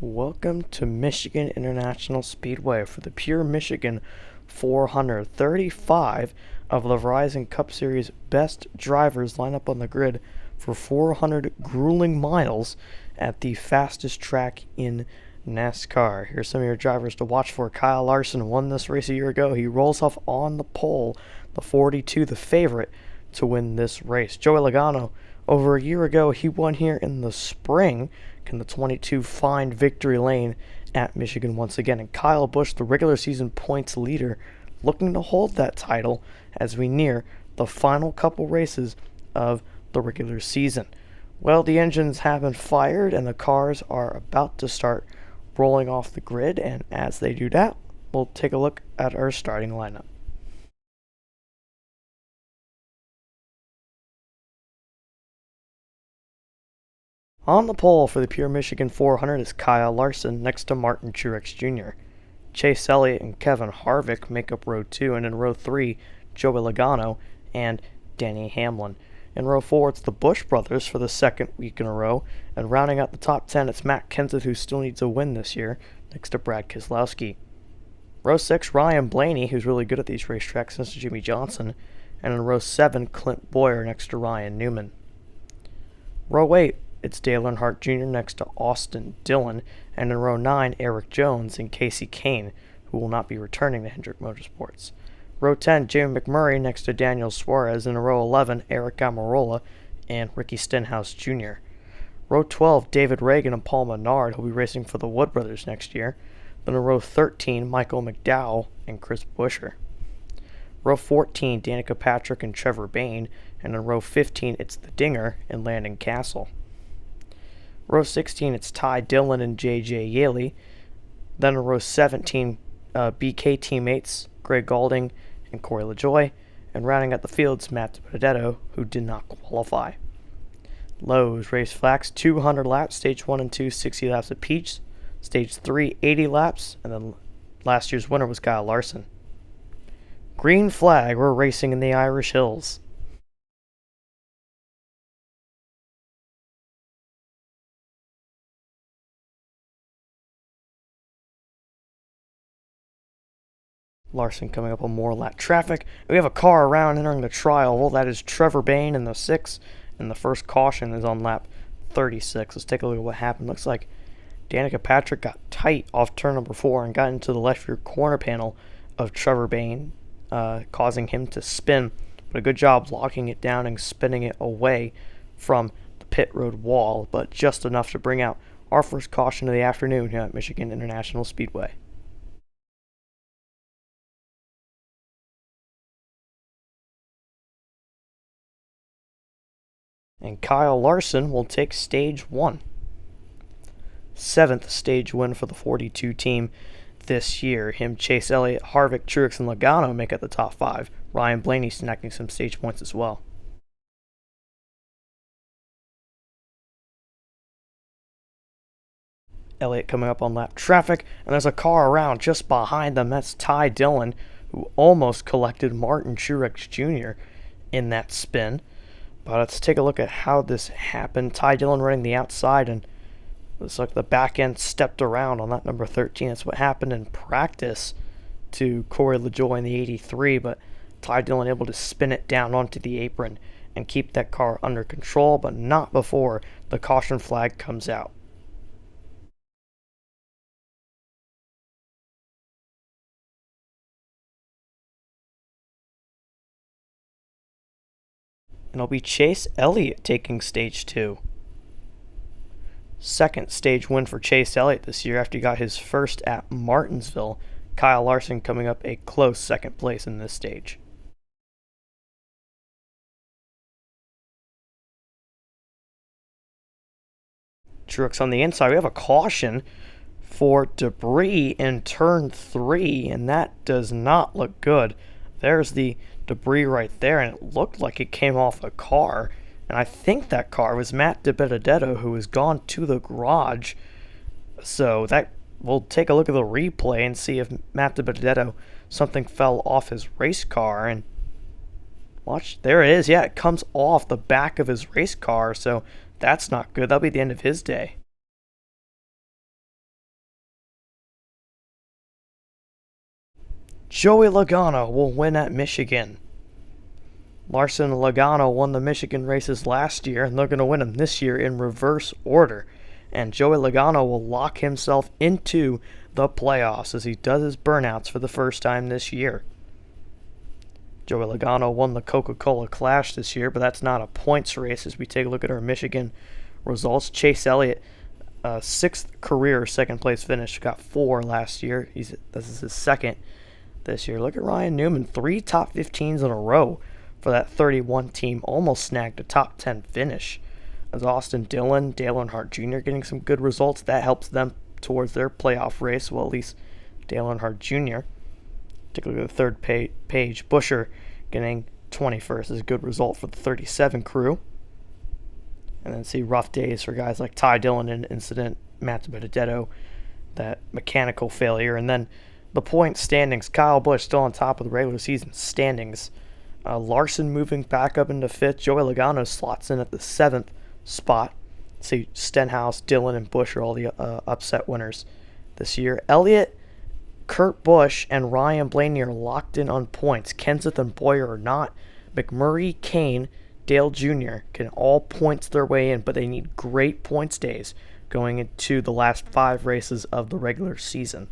Welcome to Michigan International Speedway for the Pure Michigan 435 of the Verizon Cup Series best drivers line up on the grid for 400 grueling miles at the fastest track in NASCAR. Here's some of your drivers to watch for. Kyle Larson won this race a year ago. He rolls off on the pole, the 42, the favorite to win this race. Joey Logano, over a year ago, he won here in the spring. Can the 22 find victory lane at Michigan once again? And Kyle Busch, the regular season points leader, looking to hold that title as we near the final couple races of the regular season. Well, the engines have been fired and the cars are about to start rolling off the grid, and as they do that, we'll take a look at our starting lineup. On the pole for the Pure Michigan 400 is Kyle Larson next to Martin Truex Jr. Chase Elliott and Kevin Harvick make up row 2, and in row 3, Joey Logano and Denny Hamlin. In row 4, it's the Busch brothers for the second week in a row, and rounding out the top 10, it's Matt Kenseth, who still needs a win this year, next to Brad Keselowski. Row 6, Ryan Blaney, who's really good at these racetracks, next to Jimmy Johnson, and in row 7, Clint Bowyer next to Ryan Newman. Row 8, it's Dale Earnhardt Jr. next to Austin Dillon, and in row 9, Eric Jones and Casey Kane, who will not be returning to Hendrick Motorsports. Row 10, Jamie McMurray next to Daniel Suarez, and in row 11, Eric Almirola and Ricky Stenhouse Jr. Row 12, David Reagan and Paul Menard, who will be racing for the Wood brothers next year. Then in row 13, Michael McDowell and Chris Buescher. Row 14, Danica Patrick and Trevor Bayne, and in row 15, it's the Dinger and Landon Castle. Row 16, it's Ty Dillon and J.J. Yaley. Then in row 17, BK teammates Greg Galding and Corey LaJoie. And rounding out the fields, Matt DiBenedetto, who did not qualify. Lowe's race flags, 200 laps, stage 1 and 2, 60 laps apiece. Stage 3, 80 laps, and then last year's winner was Kyle Larson. Green flag, we're racing in the Irish Hills. Larson coming up on more lap traffic. We have a car around entering the trial. Well, that is Trevor Bayne in the 6, and the first caution is on lap 36. Let's take a look at what happened. Looks like Danica Patrick got tight off turn number 4 and got into the left rear corner panel of Trevor Bayne, causing him to spin. But a good job locking it down and spinning it away from the pit road wall, but just enough to bring out our first caution of the afternoon here at Michigan International Speedway. And Kyle Larson will take stage 1. 7th stage win for the 42 team this year. Him, Chase Elliott, Harvick, Truex, and Logano make it the top 5. Ryan Blaney snacking some stage points as well. Elliott coming up on lap traffic, and there's a car around just behind them. That's Ty Dillon, who almost collected Martin Truex Jr. in that spin. But let's take a look at how this happened. Ty Dillon running the outside, and looks like the back end stepped around on that number 13. That's what happened in practice to Corey LaJoie in the 83, but Ty Dillon able to spin it down onto the apron and keep that car under control, but not before the caution flag comes out. And it'll be Chase Elliott taking stage 2. Second stage win for Chase Elliott this year after he got his first at Martinsville. Kyle Larson coming up a close second place in this stage. Truex on the inside. We have a caution for debris in turn 3, and that does not look good. There's the debris right there, and it looked like it came off a car. And I think that car was Matt DiBenedetto, who has gone to the garage. So that we'll take a look at the replay and see if Matt DiBenedetto, something fell off his race car. And watch, there it is. Yeah, it comes off the back of his race car. So that's not good. That'll be the end of his day. Joey Logano will win at Michigan. Larson and Logano won the Michigan races last year, and they're going to win them this year in reverse order. And Joey Logano will lock himself into the playoffs as he does his burnouts for the first time this year. Joey Logano won the Coca-Cola Clash this year, but that's not a points race as we take a look at our Michigan results. Chase Elliott, sixth career second-place finish, got 4 last year. This is his second this year. Look at Ryan Newman, 3 top 15s in a row for that 31 team, almost snagged a top 10 finish. As Austin Dillon, Dale Earnhardt Jr. getting some good results, that helps them towards their playoff race. Well, at least Dale Earnhardt Jr. Take a look at the third page. Buescher getting 21st is a good result for the 37 crew. And then see rough days for guys like Ty Dillon in incident, Matt Benedetto, that mechanical failure. And then the point standings, Kyle Busch still on top of the regular season standings. Larson moving back up into 5th. Joey Logano slots in at the 7th spot. See Stenhouse, Dillon, and Busch are all the upset winners this year. Elliott, Kurt Busch, and Ryan Blaney are locked in on points. Kenseth and Boyer are not. McMurray, Kane, Dale Jr. can all points their way in, but they need great points days going into the last 5 races of the regular season.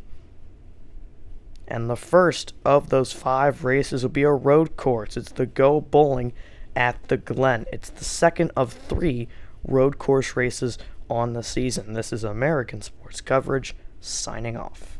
And the first of those 5 races will be a road course. It's the Go Bowling at the Glen. It's the second of 3 road course races on the season. This is American Sports Coverage, signing off.